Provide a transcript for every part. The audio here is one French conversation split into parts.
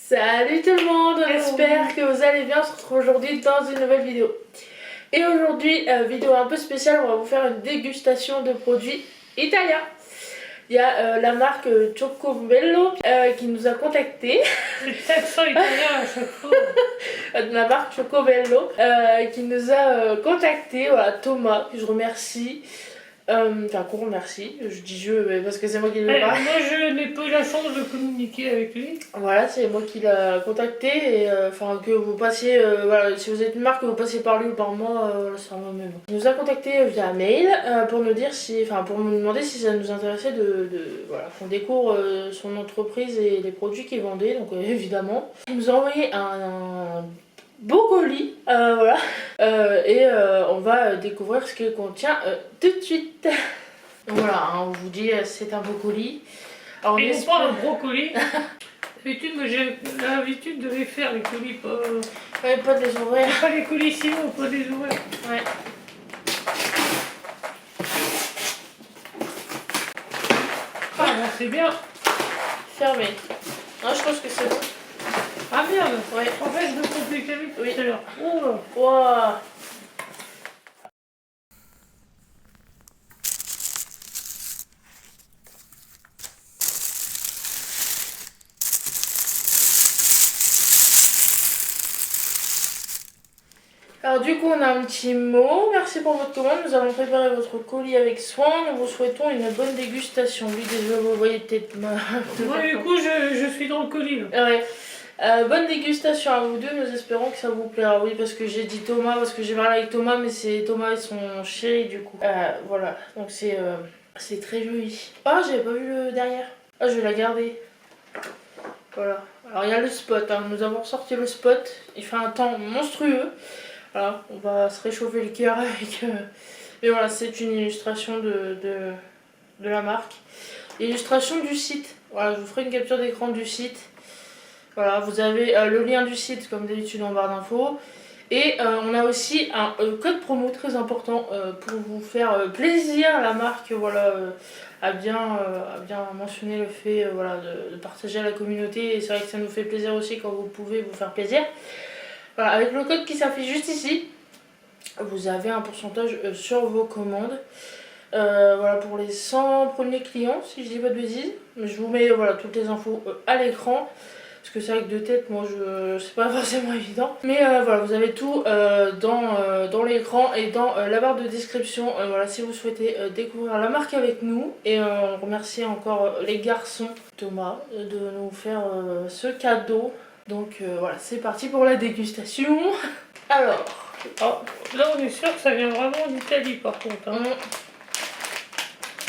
Salut tout le monde, j'espère que vous allez bien. On se retrouve aujourd'hui dans une nouvelle vidéo. Et aujourd'hui, vidéo un peu spéciale, on va vous faire une dégustation de produits italiens. Il y a la marque Cioccovello qui nous a contactés. C'est accent italien à chaque fois. La marque Cioccovello qui nous a contactés, voilà, Thomas, que je remercie. Qu'on remercie, je dis je mais parce que c'est moi qui le parle. Moi je n'ai pas eu la chance de communiquer avec lui. Voilà, c'est moi qui l'a contacté et que vous passiez, voilà, si vous êtes une marque, que vous passiez par lui ou par moi, c'est un même. Il nous a contacté via mail pour nous dire pour nous demander si ça nous intéressait voilà, qu'on découvre son entreprise et les produits qu'il vendait, donc évidemment. Il nous a envoyé un beau colis, voilà, et on va découvrir ce qu'il contient tout de suite. Donc voilà, hein, on vous dit c'est un beau colis. Alors, et non pas un gros colis. D'habitude, moi j'ai l'habitude de les faire les colis, pas. Ouais, pas de les ouvrir. Pas les colis sinon, pas des ouvrir. Ouais. Ah bon, c'est bien. Fermé. Non, je pense que c'est bon. Ah merde. Ouais. En fait, je me complique avec Oui. tout à l'heure. Oh. Wow. Alors du coup on a un petit mot, merci pour votre commande, nous allons préparer votre colis avec soin, nous vous souhaitons une bonne dégustation. Oui déjà vous voyez peut-être ma... Moi du coup je suis dans le colis là. Ouais. Bonne dégustation à vous deux, nous espérons que ça vous plaira. Oui parce que j'ai dit Thomas, parce que j'ai parlé avec Thomas, mais c'est Thomas et son chéri du coup. Voilà, donc c'est très joli. Ah j'avais pas vu le derrière. Ah je vais la garder. Voilà, alors il y a le spot, hein. Nous avons sorti le spot, il fait un temps monstrueux. Voilà, on va se réchauffer le cœur avec... Mais voilà, c'est une illustration de la marque. Illustration du site. Voilà, je vous ferai une capture d'écran du site. Voilà, vous avez le lien du site comme d'habitude en barre d'infos. Et on a aussi un code promo très important pour vous faire plaisir. La marque voilà, a bien mentionné le fait voilà, de partager à la communauté. Et c'est vrai que ça nous fait plaisir aussi quand vous pouvez vous faire plaisir. Voilà, avec le code qui s'affiche juste ici, vous avez un pourcentage sur vos commandes. Voilà pour les 100 premiers clients, si je dis pas de bêtises. Je vous mets voilà, toutes les infos à l'écran. Parce que c'est vrai que de tête, moi, c'est pas forcément évident. Mais voilà, vous avez tout dans l'écran et dans la barre de description. Voilà, si vous souhaitez découvrir la marque avec nous. Et on remercie encore les garçons, Thomas, de nous faire ce cadeau. Donc voilà, c'est parti pour la dégustation. Alors, Oh, là on est sûr que ça vient vraiment d'Italie par contre. Hein.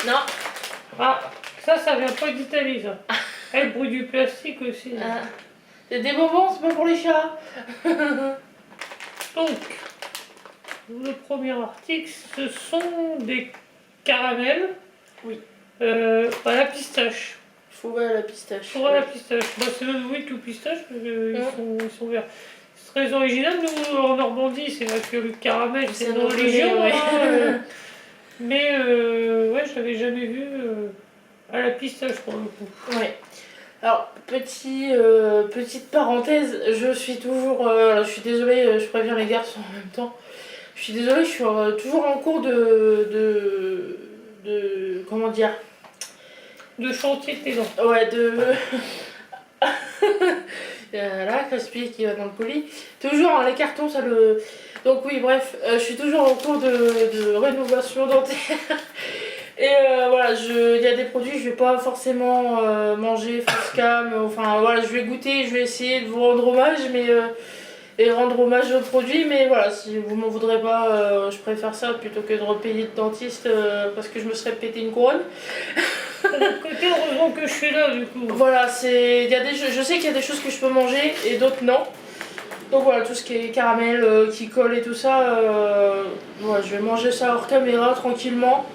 Non. Ah, ça vient pas d'Italie ça. Et le bruit du plastique aussi. C'est des bonbons, c'est pas pour les chats. Donc, le premier article, ce sont des caramels. Oui. À la pistache. Fourré à la pistache. Fourré à la pistache. Bah, c'est même oui tout pistache parce qu'ils sont verts. C'est très original. Nous en Normandie, c'est vrai que le caramel c'est une religion. Ouais. Hein, mais ouais, je l'avais jamais vu à la pistache pour le coup. Ouais. Alors, petite parenthèse, je suis toujours... je suis désolée, je préviens les garçons en même temps. Je suis désolée, je suis toujours en cours de comment dire? De chantier de tes dents. Ouais, Là, Crispy qui va dans le colis. Toujours, hein, les cartons, ça le... Donc oui, bref, je suis toujours en cours de rénovation dentaire. Et voilà, il y a des produits que je vais pas forcément manger face cam. Enfin voilà, je vais goûter, je vais essayer de vous rendre hommage, et rendre hommage aux produits. Mais voilà, si vous m'en voudrez pas, je préfère ça plutôt que de repayer de dentiste parce que je me serais pété une couronne. De l'autre côté, heureusement que je suis là du coup. Voilà, je sais qu'il y a des choses que je peux manger et d'autres non. Donc voilà, tout ce qui est caramel qui colle et tout ça, voilà, je vais manger ça hors caméra tranquillement.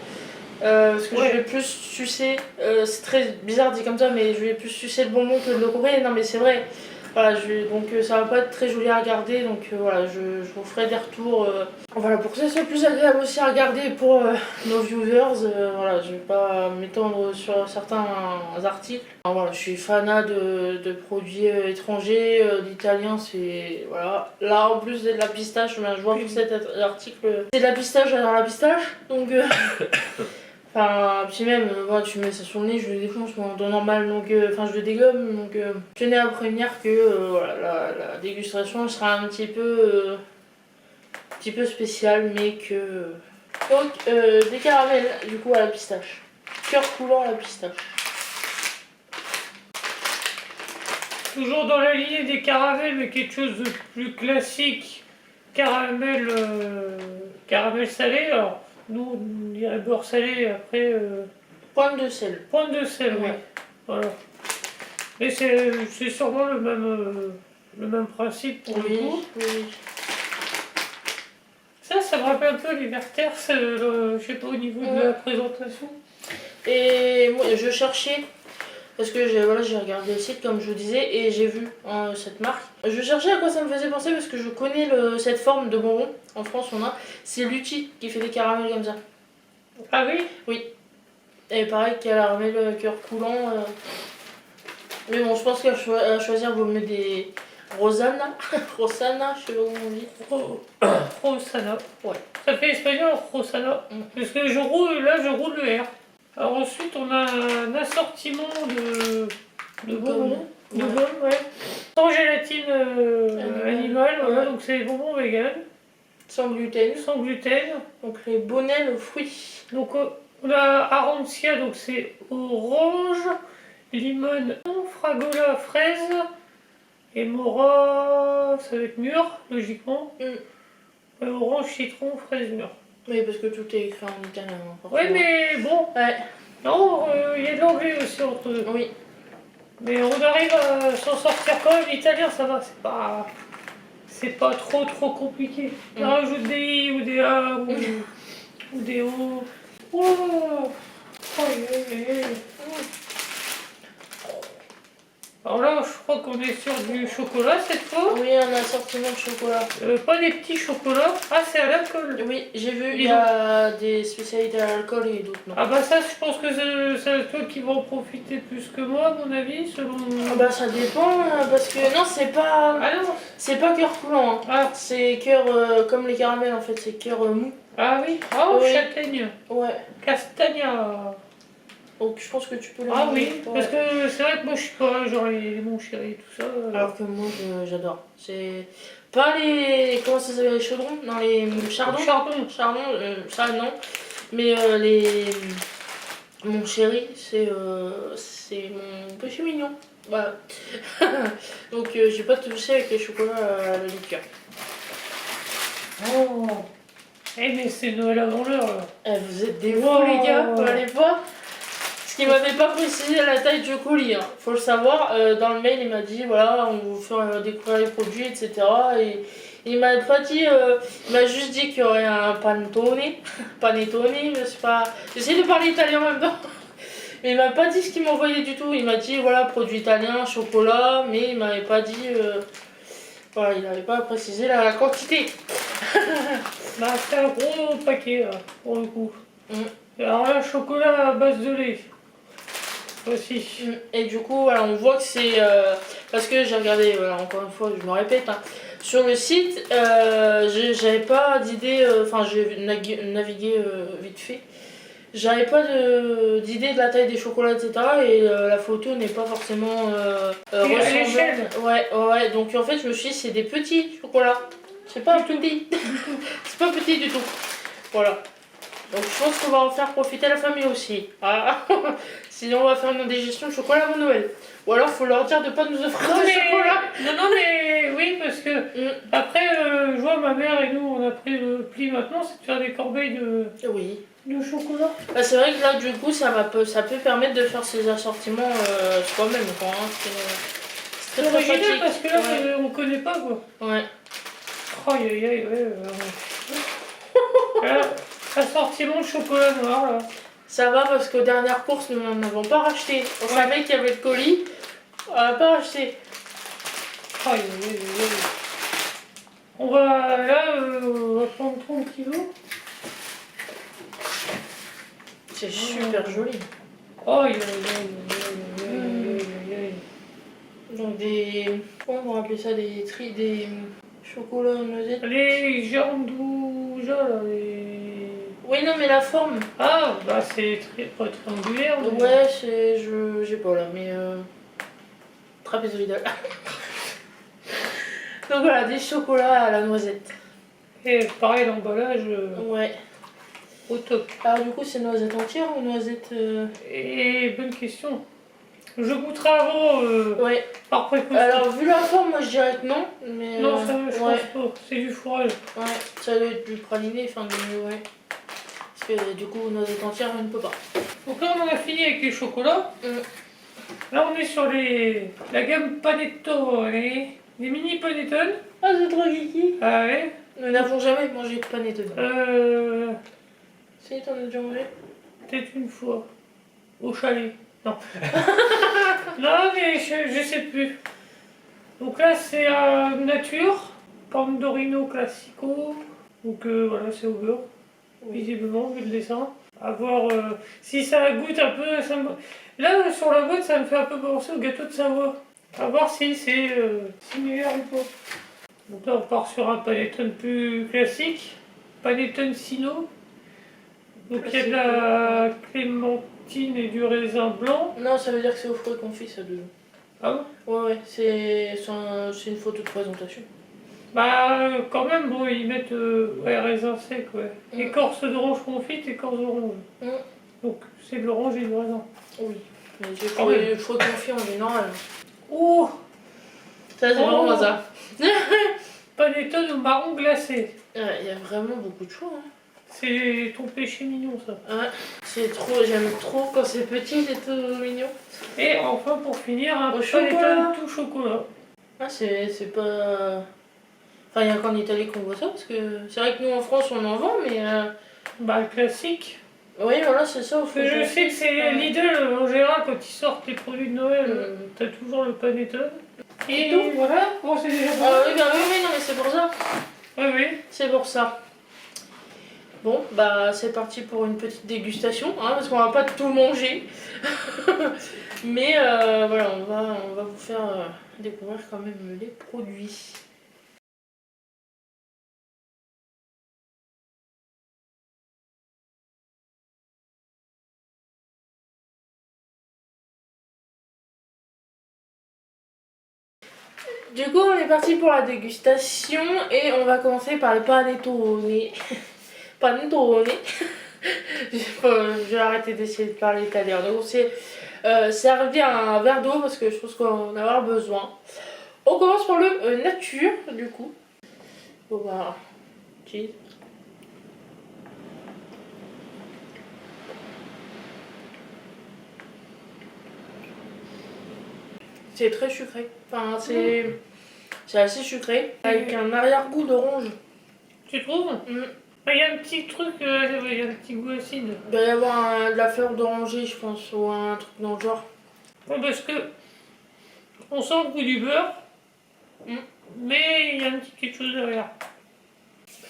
Parce que je vais plus sucer, c'est très bizarre dit comme ça, mais je vais plus sucer le bonbon que de le couper. Non mais c'est vrai, Voilà, donc ça va pas être très joli à regarder, donc voilà, je vous ferai des retours. Voilà, pour que ça soit plus agréable aussi à regarder pour nos viewers, voilà, je vais pas m'étendre sur certains articles. Alors, voilà, je suis fanat de produits étrangers, d'italien, c'est... Voilà. Là, en plus, c'est de la pistache, mais je vois que cet article, c'est de la pistache, j'adore la pistache, donc... Enfin, puis même, voilà, tu mets ça sur le nez, je le défonce moi, en temps normal, donc, enfin je le dégomme, donc je tenais à prévenir que voilà, la dégustation sera un petit peu spéciale, mais que... Donc, des caramels, du coup, à la pistache. Cœur coulant à la pistache. Toujours dans la lignée des caramels, mais quelque chose de plus classique. Caramel, caramel salé, alors nous on dirait beurre salé, après Pointe de sel. pointe de sel, oui. Ouais. Voilà. Mais c'est sûrement le même principe pour le coup. Oui. Ça me rappelle un peu les Werther, je sais pas au niveau de la présentation. Et moi, je cherchais, parce que j'ai regardé le site comme je vous disais, et j'ai vu cette marque. Je cherchais à quoi ça me faisait penser, parce que je connais cette forme de bonbon. En France, on a. C'est Lutti qui fait des caramels comme ça. Ah oui? Oui. Et pareil, caramel cœur coulant. Mais bon, je pense qu'à choisir, vaut mieux des Rosanna. Rosanna, je sais pas comment on dit. Rosana. Ouais. Ça fait espagnol, Rosana. Parce que je roule le R. Alors ensuite, on a un assortiment de bonbons. De Ouais. gomme, ouais. Sans gélatine animale, voilà, Ouais. donc c'est des bonbons vegan. Sans gluten. Sans gluten. Donc les bonnets aux fruits. Donc on a Arancia, donc c'est orange, limone, fragola, fraise. Et Mora, ça va être mûr, logiquement. Orange, citron, fraise mûre. Oui, parce que tout est écrit en italien. Ouais, mais bon. Ouais. Non, il y a de l'anglais aussi entre eux. Oui. Mais on arrive à s'en sortir quand même. L'italien, ça va, c'est pas trop compliqué. On rajoute des I ou des A ou des O. Oh, alors là, je crois qu'on est sur du chocolat cette fois. Oui, un assortiment de chocolat. Pas des petits chocolats. Ah, c'est à l'alcool. Oui, j'ai vu, il y a des spécialités à l'alcool et d'autres non. Ah bah ça, je pense que c'est toi qui vas en profiter plus que moi, à mon avis, selon... Ah bah ça dépend, parce que non, c'est pas... Ah non. C'est pas cœur coulant, hein. Ah. C'est cœur comme les caramels en fait, c'est cœur mou. Ah oui. Oh, Oui. châtaigne. Ouais. Castagna. Donc je pense que tu peux le Ah manger. oui, Ouais. parce que c'est vrai que moi je suis pas genre les mon chéri et tout ça. Alors que moi j'adore. C'est pas les... Comment ça s'appelle, les chaudrons? Non, les chardons. Chardon, ça non. Mais les... Mon chéri, c'est mon péché mignon. Voilà. Donc j'ai pas touché avec les chocolats à la liqueur. Oh. Eh mais c'est Noël avant l'heure là. Eh, vous êtes des fous les gars, vous allez pas. Parce qu'il m'avait pas précisé la taille du colis, hein. Faut le savoir, dans le mail il m'a dit voilà, on vous fait découvrir les produits, etc. Et il m'a pas dit, il m'a juste dit qu'il y aurait un panettone, mais c'est pas... J'essaie de parler italien en même temps. Mais il m'a pas dit ce qu'il m'envoyait du tout, il m'a dit voilà, produit italien, chocolat, mais il m'avait pas dit... Voilà, il n'avait pas précisé la quantité. Bah c'est un gros paquet là, pour le coup. Et alors là, chocolat à base de lait. Aussi. Et du coup, voilà, on voit que c'est... parce que j'ai regardé, voilà, encore une fois, je me répète, hein, sur le site, j'avais pas d'idée, enfin j'ai navigué vite fait. J'avais pas d'idée de la taille des chocolats, etc. Et la photo n'est pas forcément ressemblante. Ouais, donc en fait, je me suis dit, c'est des petits chocolats. C'est pas petit. C'est pas petit du tout. Voilà. Donc je pense qu'on va en faire profiter la famille aussi. Ah. Sinon on va faire une indigestion de chocolat avant Noël. Ou alors faut leur dire de pas nous offrir de chocolat. Non mais oui parce que après je vois ma mère et nous on a pris le pli maintenant, c'est de faire des corbeilles de chocolat. Bah, c'est vrai que là du coup ça peut permettre de faire ces assortiments soi-même quoi. Hein. C'est très original parce que là on connaît pas quoi. Ouais. Aïe aïe ouais. Assortiment de chocolat noir là. Ça va parce qu'aux dernières courses nous n'en avons pas racheté. On savait qu'il y avait le colis, on n'a pas racheté. Aïe, aïe, aïe, aïe. On va là, on va prendre 30 kilos. C'est super joli. Aïe, aïe, aïe, aïe, aïe, aïe, aïe. Donc des... Comment on va appeler ça? Des chocolats noisettes. Les giandouja, là, les... Oui, non, mais la forme. Ah, bah c'est pas triangulaire. Mais... Ouais, j'ai pas là, mais trapézoïdal. Donc voilà, des chocolats à la noisette. Et pareil, l'emballage Ouais. au top. Alors du coup, c'est noisette entière ou noisette... Et bonne question. Je goûterai avant, Ouais. par précaution. Alors vu la forme, moi je dirais que non, mais... Non, ça je ouais. pense pas. C'est du fourrage. Ouais, ça doit être du praliné, enfin ouais. Parce que du coup, noisette entière, on ne peut pas. Donc là, on en a fini avec les chocolats. Là, on est sur la gamme Panettone. Les mini Panettone. Ah, c'est trop geeky. Ah ouais. Nous n'avons jamais mangé de panettone. Si, t'en as déjà mangé? Peut-être une fois. Au chalet. Non. Non, mais je sais plus. Donc là, c'est nature. Pandorino Classico. Donc voilà, c'est au beurre. Visiblement, vu le dessin. À voir si ça goûte un peu. Là, sur la boîte, ça me fait un peu penser au gâteau de Savoie. À voir si c'est similaire ou pas. Donc là, on part sur un panettone plus classique. Panettone Sino. Donc il y a de la clémentine et du raisin blanc. Non, ça veut dire que c'est au fruits confit, ça, dedans. Ah bon? Ouais, c'est une photo de présentation. Bah quand même, bon, ils mettent ouais, raisin sec, ouais. Écorce d'orange confite, écorce d'orange. Donc c'est de l'orange et du raisin. Oui, mais j'ai trouvé le fruits confit en général. Oh! Ça, c'est vraiment ça. Panettone au marron glacé. Il y a vraiment beaucoup de choix. Hein. C'est ton péché mignon, ça. Ouais, c'est trop, j'aime trop quand c'est petit, c'est tout mignon. Et enfin, pour finir, un chocolat. panettone tout chocolat. Ah, c'est pas... Enfin, il n'y a qu'en Italie qu'on voit ça, parce que c'est vrai que nous, en France, on en vend, mais... Bah, classique. Oui, voilà, c'est ça. Je sais que c'est Lidl, en général, quand ils sortent les produits de Noël, t'as toujours le panettone. Et tout. voilà, bon, c'est déjà bon. Oui, bah oui, non, mais c'est pour ça. Oui, oui. C'est pour ça. Bon, bah c'est parti pour une petite dégustation, hein, parce qu'on va pas tout manger. Mais voilà, on va vous faire découvrir quand même les produits. Du coup, on est parti pour la dégustation et on va commencer par le panettone. Panettone. Je vais arrêter d'essayer de parler italien. Donc, on s'est servi un verre d'eau parce que je pense qu'on va en avoir besoin. On commence par le nature, du coup. Bon, bah, cheese. C'est très sucré. Enfin, c'est assez sucré. Avec un arrière-goût d'orange. Tu trouves? Il y a un petit truc, il y a un petit goût acide. Il doit y avoir de la fleur d'oranger, je pense, ou un truc dans le genre. Ouais, parce que on sent le goût du beurre, mais il y a un petit quelque chose derrière.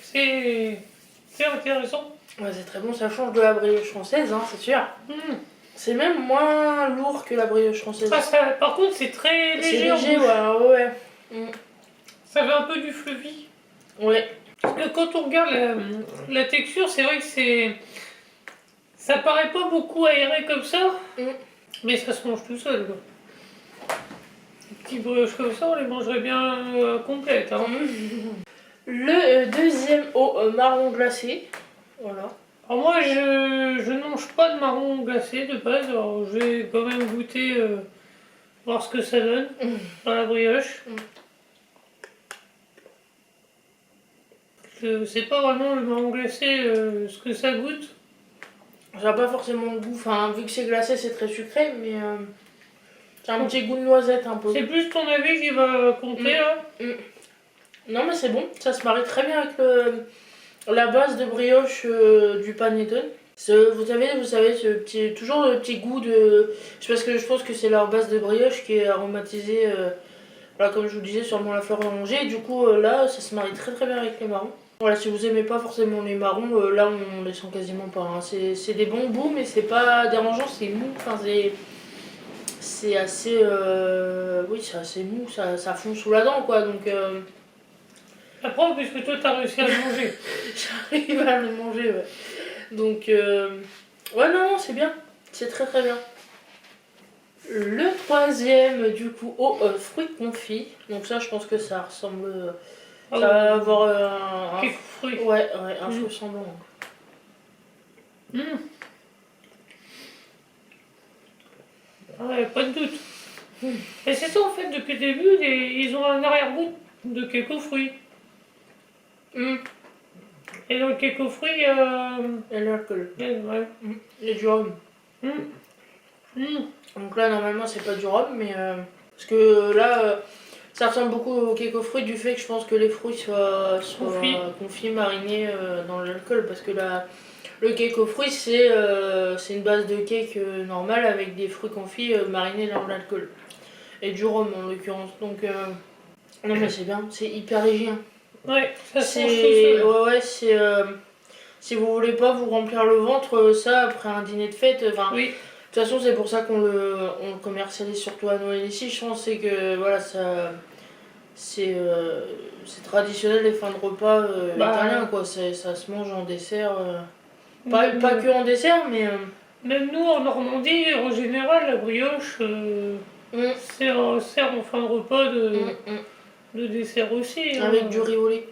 C'est intéressant. Ouais, c'est très bon, ça change de la brioche française, hein, c'est sûr. C'est même moins lourd que la brioche française. Ah, par contre, c'est très léger. C'est léger, ouais. Ça fait un peu du fleuvi. Ouais. Parce que quand on regarde la texture, c'est vrai que ça paraît pas beaucoup aéré comme ça, mais ça se mange tout seul, quoi. Les petits brioches comme ça, on les mangerait bien complètes. Hein. Le deuxième au marron glacé. Voilà. Alors moi, je ne mange pas de marron glacé de base, alors je vais quand même goûter, voir ce que ça donne dans la brioche. Je sais pas vraiment le marron glacé ce que ça goûte. Ça n'a pas forcément de goût, enfin vu que c'est glacé c'est très sucré, mais c'est un petit goût de noisette un peu. C'est plus ton avis qui va compter là. Non mais c'est bon, ça se marie très bien avec la base de brioche du panettone. Vous savez, toujours le petit goût de... C'est parce que je pense que c'est leur base de brioche qui est aromatisée Voilà, comme je vous disais, sûrement la fleur d'oranger. Du coup, là, ça se marie très très bien avec les marrons. Voilà, si vous aimez pas forcément les marrons, là on les sent quasiment pas. Hein. C'est des bons goûts, mais c'est pas dérangeant, c'est mou. Enfin, c'est assez. Oui, c'est assez mou, ça fond sous la dent quoi. Donc. La preuve, puisque toi t'as réussi à le manger. J'arrive à le manger, ouais. Donc. Ouais, non, c'est bien. C'est très très bien. Le troisième, du coup, aux fruits confits. Donc, ça, je pense que ça ressemble. Ça va avoir un Quelques fruits. Ouais, un fruit semblant. Ouais, pas de doute. Et c'est ça en fait, depuis le début, ils ont un arrière-goût de quelques fruits. Et dans le quelques fruits, Il y a l'alcool. ouais. Il y a du rhum. Mm. Donc là, normalement, c'est pas du rhum, mais. Parce que là, ça ressemble beaucoup au cake aux fruits du fait que je pense que les fruits soient confits, marinés dans l'alcool. Parce que là, le cake aux fruits, c'est une base de cake normale avec des fruits confits marinés dans l'alcool. Et du rhum en l'occurrence. Donc, non, mais c'est bien, c'est hyper léger. Hein. Ouais, ça se mange tout C'est. seul. Ouais, c'est. Si vous voulez pas vous remplir le ventre, ça après un dîner de fête, enfin. Oui. De toute façon, c'est pour ça qu'on le commercialise surtout à Noël ici. Je pense c'est que voilà, ça. C'est traditionnel les fins de repas italiens, quoi. Ça se mange en dessert. Pas que en dessert, mais. Même nous, en Normandie, en général, la brioche sert en fin de repas de dessert aussi. Avec du riz au lait.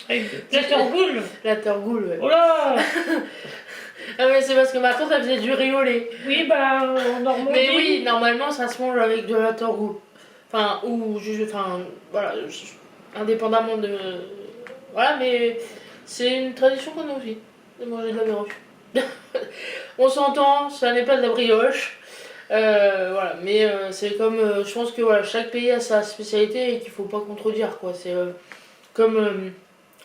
Avec la tergoule. La tergoule, ouais. Oh là. Ah mais c'est parce que ma tante elle faisait du riz au lait. Oui, bah en Normandie. Mais oui, normalement ça se mange avec de la tergoule. Enfin, voilà, indépendamment de. Voilà, mais c'est une tradition qu'on a aussi, de manger de la brioche. On s'entend, ça n'est pas de la brioche. Voilà, mais c'est comme. Je pense que voilà, chaque pays a sa spécialité et qu'il faut pas contredire, quoi. C'est comme.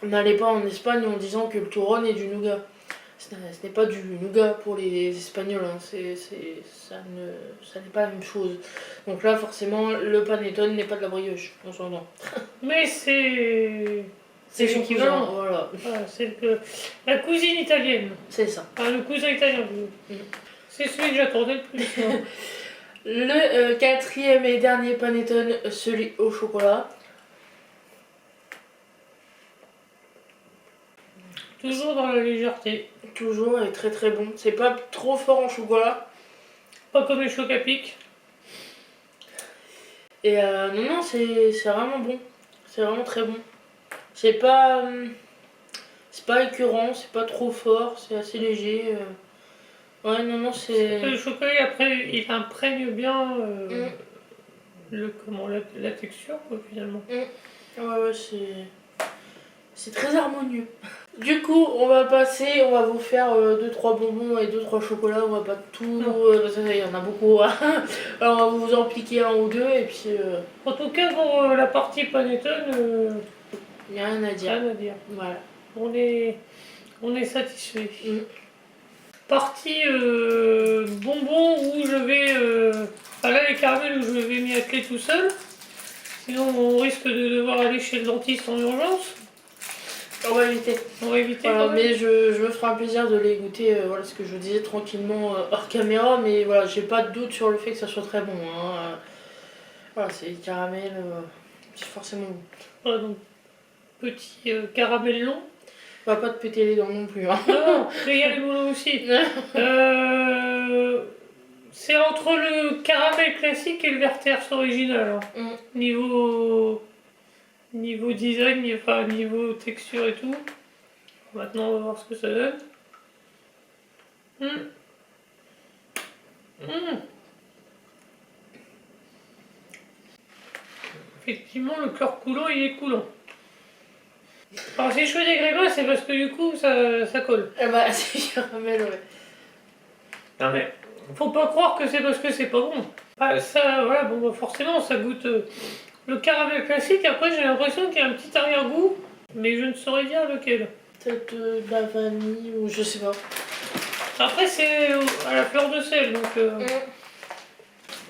N'allez pas en Espagne en disant que le turrone est du nougat. Ce n'est pas du nougat pour les Espagnols, hein. Ça n'est pas la même chose. Donc là, forcément, le panettone n'est pas de la brioche, on s'entend. Mais c'est l'équivalent, voilà. Voilà, c'est la cousine italienne. C'est ça. Enfin, le cousin italien. C'est celui que j'attendais le plus. Hein. Le quatrième et dernier panettone, celui au chocolat. Toujours dans la légèreté. Toujours, et très très bon. C'est pas trop fort en chocolat. Pas comme les chocs à pic. Et non, c'est vraiment bon. C'est vraiment très bon. C'est pas écœurant, c'est pas trop fort, c'est assez léger. Ouais, non, c'est. Le chocolat, après, il imprègne bien la texture, quoi, finalement. Ouais, c'est très harmonieux. Du coup, on va vous faire 2-3 bonbons et 2-3 chocolats. On va pas tout. Parce qu'il y en a beaucoup. Hein. Alors, on va vous en piquer un ou deux et puis. En tout cas, pour la partie panettone, il n'y a rien à dire. Rien à dire. Voilà. On est satisfait. Partie bonbons où je vais. Enfin là, les caramels où je vais m'y atteler tout seul. Sinon, on risque de devoir aller chez le dentiste en urgence. On va éviter. Voilà, mais je me ferai un plaisir de les goûter, voilà ce que je disais tranquillement hors caméra, mais voilà, j'ai pas de doute sur le fait que ça soit très bon. Hein. Voilà, c'est caramel, c'est forcément bon. Voilà, donc petit caramel long. On va pas te péter les dents non plus. Hein. Non, mais il y a les boulons aussi. C'est entre le caramel classique et le Werther's original. Hein. Niveau design, enfin niveau texture et tout. Maintenant on va voir ce que ça donne. Effectivement le cœur coulant il est coulant. Alors si je fais des grimaces c'est parce que du coup ça colle. Ah bah c'est caramel ouais. Non mais faut pas croire que c'est parce que c'est pas bon. Ah, ça voilà bon bah forcément ça goûte le caramel classique, après j'ai l'impression qu'il y a un petit arrière-goût, mais je ne saurais dire lequel. Peut-être de la vanille ou je sais pas. Après c'est à la fleur de sel, donc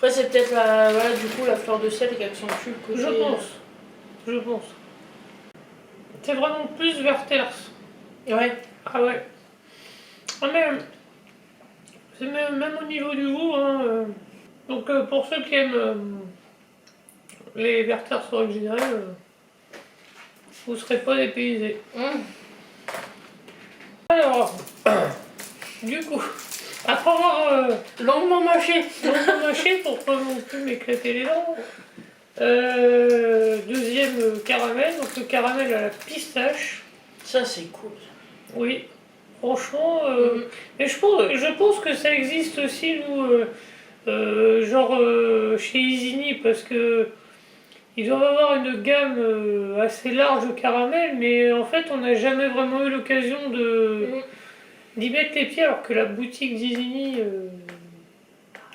Après, c'est peut-être la, voilà, du coup, la fleur de sel qui accentue le côté. Je pense. C'est vraiment plus Werther's. Ouais. Ah ouais. Ah, mais c'est même au niveau du goût. Hein, donc pour ceux qui aiment les Werther's originales, vous ne serez pas dépaysés. Alors, du coup, après avoir Longuement mâché. mâché pour pas non plus m'éclater les dents, deuxième caramel, donc le caramel à la pistache. Ça, c'est cool. Oui, franchement, mais je pense que ça existe aussi, nous, genre chez Isigny, parce que ils doivent avoir une gamme assez large de caramel, mais en fait, on n'a jamais vraiment eu l'occasion d'y mettre les pieds, alors que la boutique d'Isigny,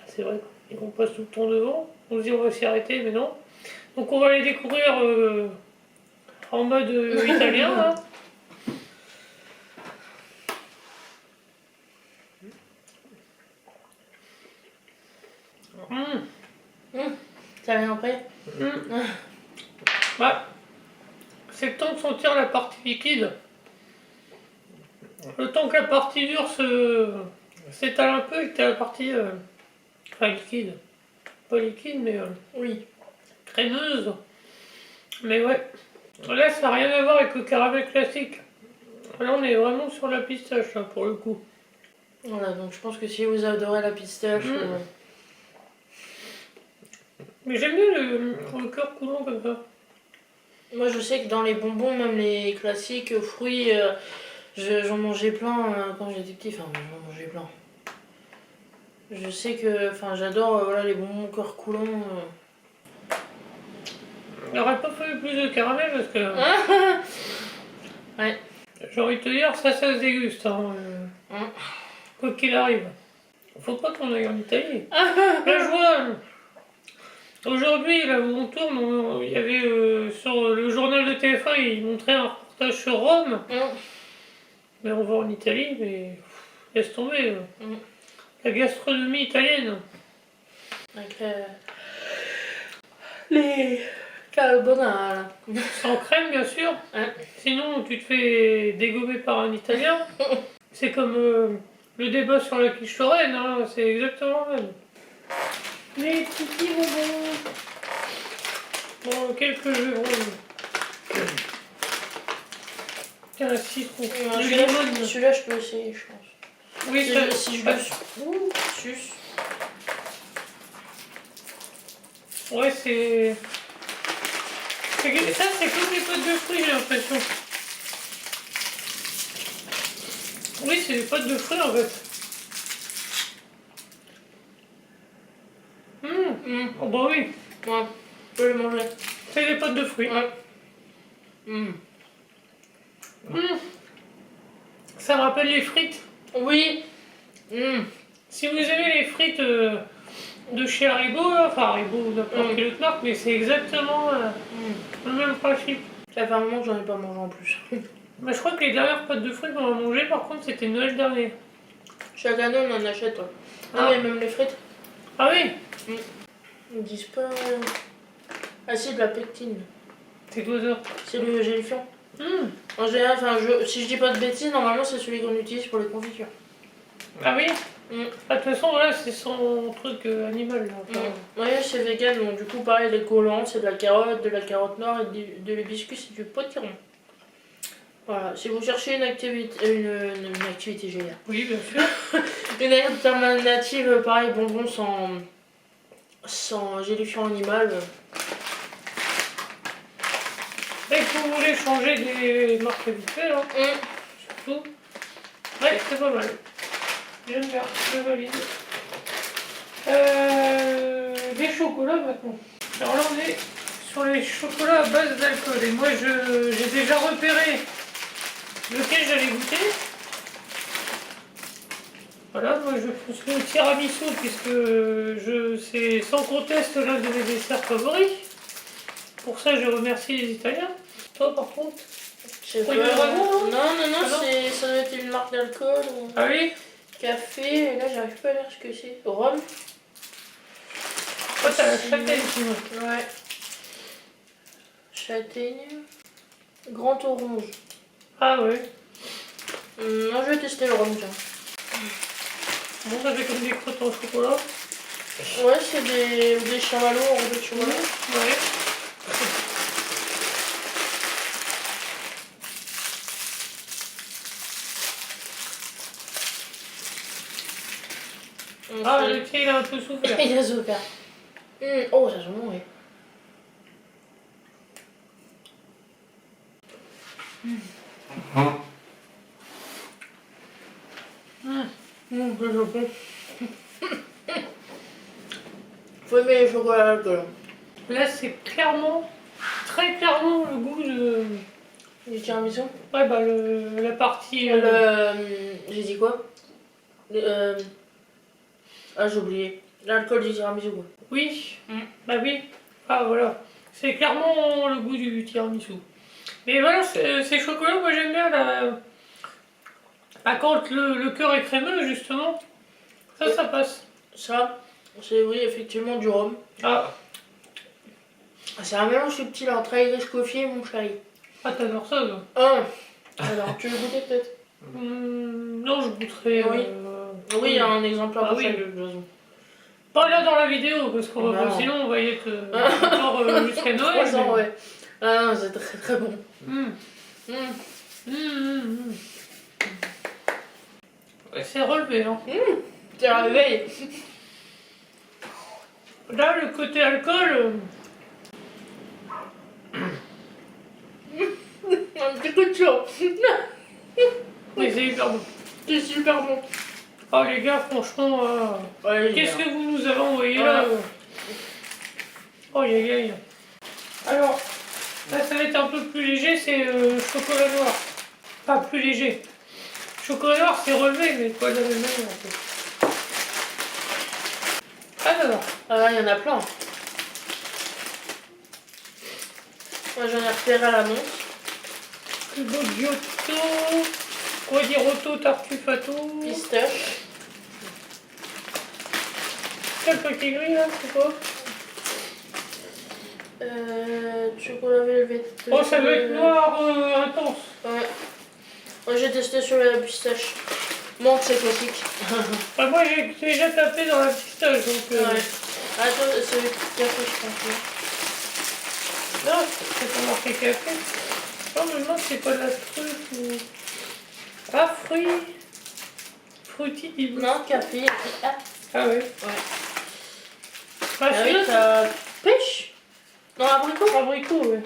c'est vrai, on passe tout le temps devant. On se dit on va s'y arrêter, mais non. Donc on va les découvrir en mode italien, là. T'as rien prêt? Bah, c'est le temps de sentir la partie liquide. Le temps que la partie dure s'étale un peu et que t'as la partie enfin, liquide. Pas liquide, mais Oui. crémeuse. Mais ouais. Là, ça n'a rien à voir avec le caramel classique. Là, on est vraiment sur la pistache, là, pour le coup. Voilà, donc je pense que si vous adorez la pistache... Mais j'aime bien le cœur coulant comme ça. Moi, je sais que dans les bonbons, même les classiques fruits, j'en mangeais plein quand j'étais petit. Enfin, j'en mangeais plein. Je sais que... Enfin, j'adore voilà, les bonbons cœur coulant. Il n'aurait pas fallu plus de caramel parce que... Ouais. J'ai envie de te dire, ça se déguste. Hein, quoi qu'il arrive. Faut pas qu'on aille en Italie. Là, je vois... Aujourd'hui, là où on tourne, il y avait sur le journal de TF1, il montrait un reportage sur Rome. Mais on va en Italie, mais laisse tomber. La gastronomie italienne. Avec les carbonara. Sans crème, bien sûr. Sinon, tu te fais dégommer par un Italien. C'est comme le débat sur la quiche lorraine, hein, c'est exactement le même. Les petits bonbons. Bon, quelques jeux roses. Tiens, un citron. Celui-là, je peux essayer, je pense. Oui, si je le suce. Ouais, c'est... Ça, c'est comme des pâtes de fruits, j'ai l'impression. Oui, c'est des pâtes de fruits, en fait. Oh bah oui. Ouais, je peux les manger. C'est des pâtes de fruits. Ça me rappelle les frites. Oui. Si vous aimez les frites de chez Haribo, enfin Haribo ou n'importe quelle autre marque, mais c'est exactement le même principe. Ça fait un moment que j'en ai pas mangé en plus. Mais je crois que les dernières pâtes de fruits qu'on a mangées, par contre, c'était Noël dernier. Chaque année, on en achète. Non, mais même les frites. Ah oui. Ils disent pas... Ah si, de la pectine. C'est quoi ça? C'est le gélifiant. En général, si je dis pas de bêtises, normalement c'est celui qu'on utilise pour les confitures. Ah oui. De toute façon, voilà, c'est son truc animal. Là, Ouais, c'est vegan, donc du coup, pareil, les collants, c'est de la carotte noire et de l'hibiscus, c'est du potiron. Voilà, si vous cherchez une activité, une activité géniale. Oui, bien sûr. Une alternative, pareil, bonbons sans gélifiant animal. Et que vous voulez changer des marques habituelles, hein, surtout. Ouais, c'est pas mal. J'aime bien, je valide. Des chocolats maintenant. Alors là, on est sur les chocolats à base d'alcool. Et moi, j'ai déjà repéré lequel j'allais goûter. Voilà, moi je pense le tiramisu puisque c'est sans conteste l'un de mes desserts favoris. Pour ça, je remercie les Italiens. Toi, par contre, Non, ça doit être une marque d'alcool ou ah oui, café, et là j'arrive pas à lire ce que c'est. Rhum. Toi, t'as la châtaigne, sinon. Ouais. Châtaigne. Grand orange. Ah ouais. Non, je vais tester le rhum, tiens. Bon, ça fait comme des crottes en chocolat. Ouais, c'est des chamallows en de chocolat. Ouais. Ah, le tien, il a un peu souffert. Il a souffert. Oh, ça sent bon, oui. C'est bon. Faut aimer les chocolats à l'alcool. Là, c'est clairement, très clairement le goût de... Du tiramisu. Ouais, bah, la partie... J'ai dit quoi? Ah, j'ai oublié. L'alcool du tiramisu, quoi. Oui, bah oui. Ah, voilà. C'est clairement le goût du tiramisu. Mais voilà, ces chocolats, moi, j'aime bien la... Bah, quand le cœur est crémeux, justement, ça passe. Ça, c'est oui, effectivement du rhum. Ah, C'est un mélange subtil entre Irish Coffee et mon chéri. ah t'adores ça, toi. Ah, alors tu veux goûter peut-être? Non, je goûterai... Oui. Oui, il y a un exemplaire Ah de oui. chaque de toute façon. Pas là dans la vidéo, parce que Non. sinon on va y être encore jusqu'à Noël. 3 ans, mais- ouais. Ah non, c'est très très bon. Mm. Mm. Mm. Ouais, c'est relevé, hein. T'es réveillé. Là, le côté alcool... Un petit coup de chaud. Mais c'est hyper bon. C'est super bon. Oh les gars, franchement, Ouais, qu'est-ce que vous nous avez envoyé là Oh aïe. Alors, là ça va être un peu plus léger, c'est chocolat noir. Pas plus léger. Chocolat noir c'est relevé, mais pas de la même manière en fait. Alors, Ah, il y en a plein. Moi j'en ai repéré à l'annonce. Cubo Giotto, Quadirotto Tartufato. Pistache. Quel paquet gris là, c'est quoi? Chocolat velvet. Oh, ça doit être noir intense. Ouais. Moi j'ai testé sur la pistache. Menthe, c'est classique. Bah, moi j'ai déjà tapé dans la pistache donc. Ouais. Attends, c'est le café, je pense. Non, c'est pas marqué café. Je me demande si c'est pas de la truffe ou. Ah, fruits. Fruity du Non, non, café. Ah, Ah ouais. ouais. Bah, celui-là, Avec la pêche. Non, abricot. c'est abricot, ouais.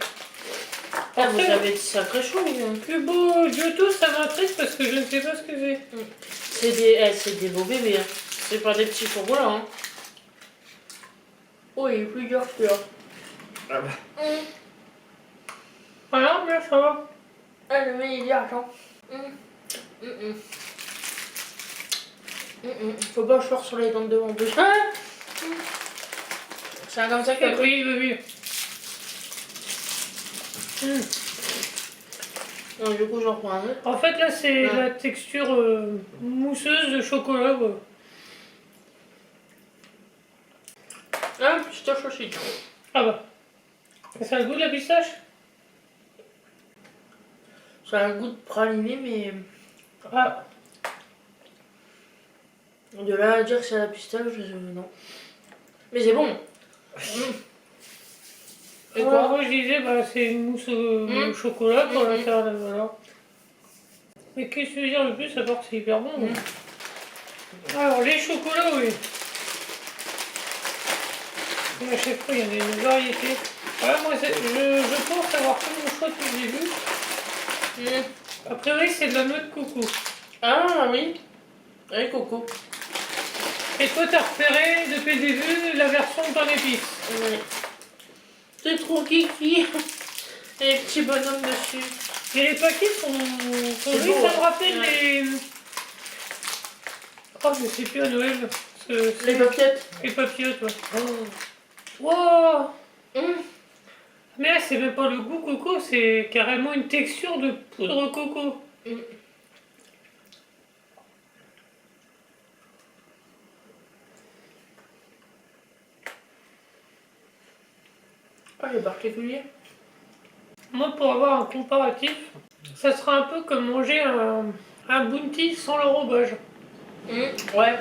Ah, vous Après, avez de sacrés choix, les gars. Cubo Giotto, ça m'intrigue parce que je ne sais pas ce que c'est. C'est des beaux bébés. Hein. C'est pas des petits chocolats. Hein. Oh, il est plus dur que là. Ah bah. Voilà, bien ça va. Ah, le mec, il est argent. Faut pas que je sors sur les dents de devant en plus. Ah c'est comme ça que. Oui. Donc, du coup, j'en prends un autre. En fait, là, c'est la texture mousseuse de chocolat, quoi. Ah, pistache aussi. Ah bah. Ça a le goût de la pistache? Ça a un goût de praliné, mais. Ah. De là à dire que c'est la pistache, non. Mais c'est bon. Et Ouais, quoi? moi je disais, bah, c'est une mousse au chocolat pour la faire, voilà. Mais qu'est-ce que tu veux dire le plus, à part que c'est hyper bon. Alors, les chocolats, oui. Et à chaque fois, il y en a une variété. Voilà, moi, je pense avoir fait mon choix depuis le début. A priori, c'est de la noix de coco. Ah oui. Avec coco. Et toi, t'as repéré depuis le début la version pain d'épices. Oui. C'est trop kiki. Et les petits bonhommes dessus. Et les paquets sont C'est oui, beau, ça me rappelle ouais. les... Oh, je sais plus à Noël. Les papillettes. Les papillotes, ouais. Oh. Wow. Hum. Mais là, c'est même pas le goût coco, c'est carrément une texture de poudre coco. Ah, c'est particulier. Moi, pour avoir un comparatif, ça sera un peu comme manger un bounty sans l'enrobage. Ouais.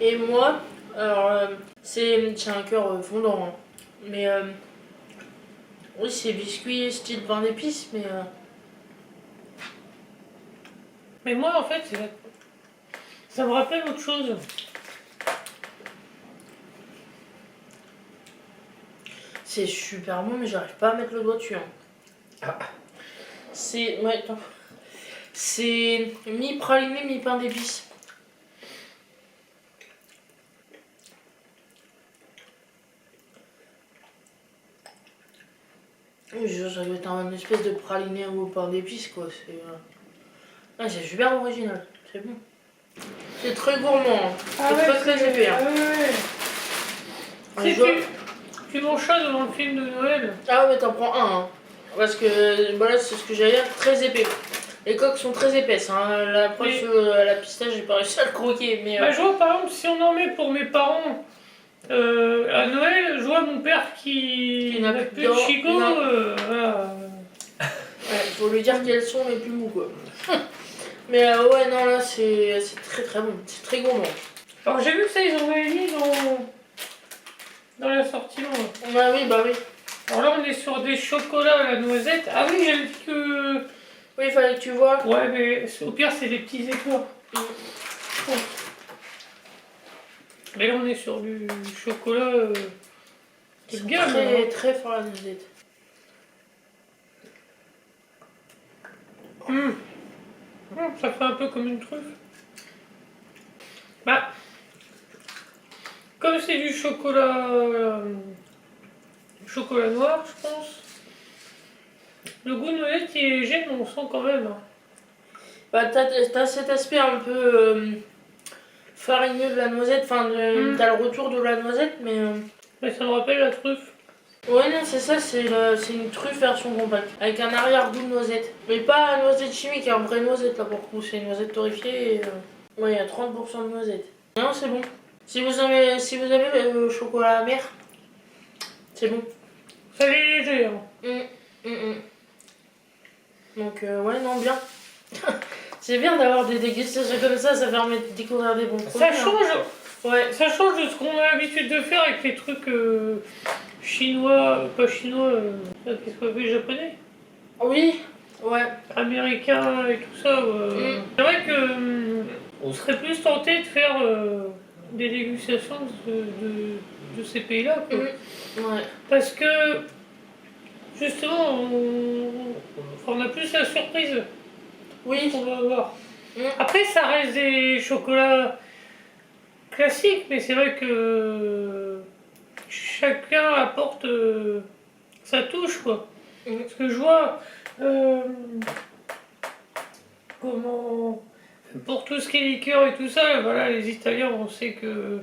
Et moi, alors, c'est un cœur fondant. Hein. Mais oui, c'est biscuit style pain d'épices, mais. Mais moi, en fait, ça me rappelle autre chose. C'est super bon, mais j'arrive pas à mettre le doigt dessus. Hein. Ah. C'est. Ouais, attends. C'est mi-praliné, mi-pain d'épices. Ça doit être un espèce de praliné au pain d'épices, quoi. C'est super original. C'est bon. C'est très gourmand. Hein. Ah c'est ouais, très épais. Hein. Si tu manges ça devant le film de Noël. Ah ouais, mais t'en prends un. Hein. Parce que voilà, c'est ce que j'allais dire, très épais. Les coques sont très épaisses. Hein. La preuve, la pistache, j'ai pas réussi à le croquer. Mais, Bah, je vois par exemple, si on en met pour mes parents à Noël, je vois mon père qui n'a plus de chicot. Voilà. Ouais, faut lui dire quels sont les plus mous, quoi. Mais ouais, non, là, c'est très très bon. C'est très gourmand. Alors j'ai vu que ça, ils ont mis dans l'assortiment. Ah oui, bah oui. Alors là, on est sur des chocolats à la noisette. Ah oui, j'avais dit que... Oui, il fallait que tu vois. Ouais, mais au pire, c'est des petits éclats. Ouais. Mais là, on est sur du chocolat de gamme. Très, Hein. très fort la noisette. Ça fait un peu comme une truffe. Bah, comme c'est du chocolat, chocolat noir, je pense. Le goût de noisette, il est léger, mais on sent quand même. Hein. Bah, t'as cet aspect un peu farineux de la noisette. Enfin, t'as le retour de la noisette, mais. Mais ça me rappelle la truffe. Ouais, non, c'est ça, c'est une truffe version compacte. Avec un arrière-goût de noisette. Mais pas noisette chimique, un vrai noisette là pour le coup. C'est une noisette torréfiée et. Ouais, il y a 30% de noisette. Non, c'est bon. Si vous aimez le chocolat amer, c'est bon. Ça est léger. Hein. Donc, ouais, non, bien. C'est bien d'avoir des dégustations comme ça permet de découvrir des bons produits. Ça change. Ouais. Ça change de ce qu'on a l'habitude de faire avec les trucs chinois, pas chinois, qu'est-ce qu'on appelle japonais? Oui, ouais. Américains et tout ça. C'est vrai que on serait plus tenté de faire des dégustations de ces pays-là. Ouais. Parce que justement, on a plus la surprise Oui. qu'on va avoir. Après, ça reste des chocolats classiques, mais c'est vrai que chacun apporte sa touche, quoi. Parce que je vois comment, pour tout ce qui est liqueur et tout ça, voilà, les Italiens, on sait que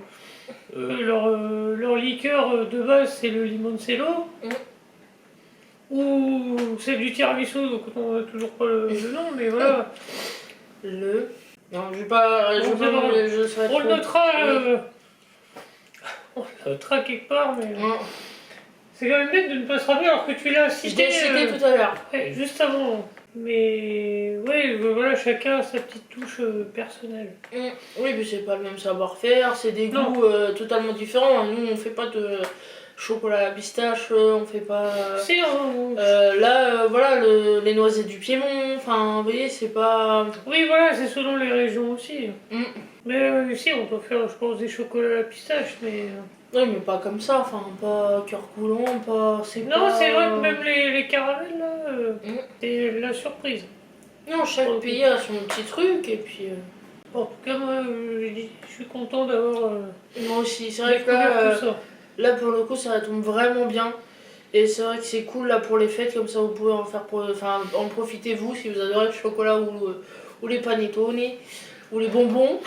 leur liqueur de base, c'est le limoncello. Ou c'est du tiramisu, donc on n'a toujours pas le nom, mais voilà. Non, je vais pas. On le notera. On le notera quelque part, mais. C'est quand même bête de ne pas se rappeler alors que tu l'as cité. Je l'ai cité tout à l'heure. Ouais, juste avant. Mais ouais, voilà, chacun a sa petite touche personnelle. Oui, mais c'est pas le même savoir-faire, c'est des goûts totalement différents. Nous, on fait pas de chocolat à la pistache, on fait pas. Si, là, voilà, les noisettes du Piémont, enfin, vous voyez, c'est pas. Oui, voilà, c'est selon les régions aussi. Mais ici, on peut faire, je pense, des chocolats à la pistache, mais. Oui, mais pas comme ça, enfin, pas cœur coulant, pas. Non, c'est vrai que même les caramels, là, c'est la surprise. Non, chaque pays a son petit truc, et puis. En tout cas, moi, je suis content d'avoir. Moi aussi, c'est vrai que là, pour le coup, ça tombe vraiment bien. Et c'est vrai que c'est cool là pour les fêtes, comme ça vous pouvez en faire en profitez vous si vous adorez le chocolat ou les panettone ou les bonbons.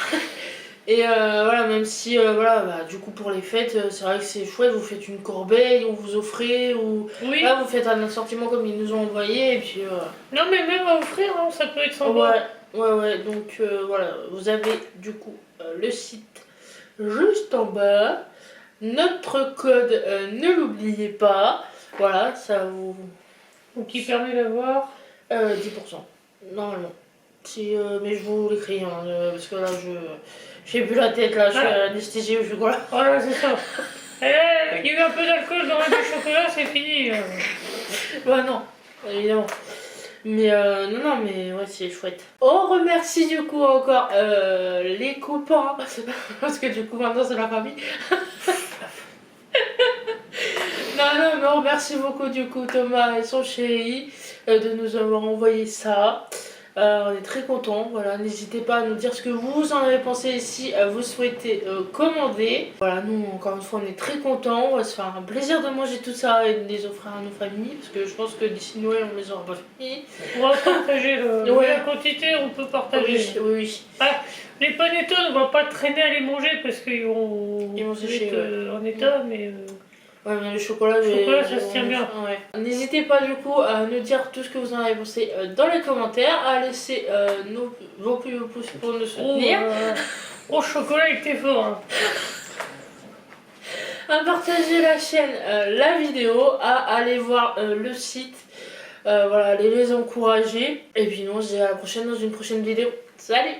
Et voilà, même si voilà, bah, du coup pour les fêtes, c'est vrai que c'est chouette, vous faites une corbeille, ou vous offrez, ou là vous faites un assortiment comme ils nous ont envoyé et puis. Non mais même à offrir, hein, ça peut être sympa. Ouais, donc voilà, vous avez du coup le site juste en bas. Notre code, ne l'oubliez pas. Voilà, ça vous... Donc qui permet d'avoir... 10%, normalement. Si, mais je vous l'écris, hein, parce que là, j'ai plus la tête, là, je suis anesthésiée, je suis quoi là. Voilà, c'est ça. Il y a eu un peu d'alcool dans le chocolat, c'est fini. Bah non, évidemment. Mais non, non, mais ouais, c'est chouette. On remercie du coup encore les copains, parce que du coup maintenant c'est la famille. Non, non, mais on remercie beaucoup du coup Thomas et son chéri de nous avoir envoyé ça. On est très contents, voilà, n'hésitez pas à nous dire ce que vous en avez pensé et si vous souhaitez commander. Voilà, nous encore une fois on est très contents, on va se faire un plaisir de manger tout ça et de les offrir à nos familles parce que je pense que d'ici Noël on les aura pas fini. On va partager la quantité, on peut partager. Oui, oui. Ah, les panettone, on va pas traîner à les manger parce qu'ils vont sécher en état, mais... Ouais, mais le chocolat, ça se tient bien. Ouais. N'hésitez pas du coup à nous dire tout ce que vous en avez pensé dans les commentaires, à laisser vos plus beaux pouces pour nous soutenir. Oh, chocolat, il était fort. Hein. À partager la chaîne, la vidéo, à aller voir le site, voilà, allez les encourager. Et puis nous on se dit à la prochaine dans une prochaine vidéo. Salut!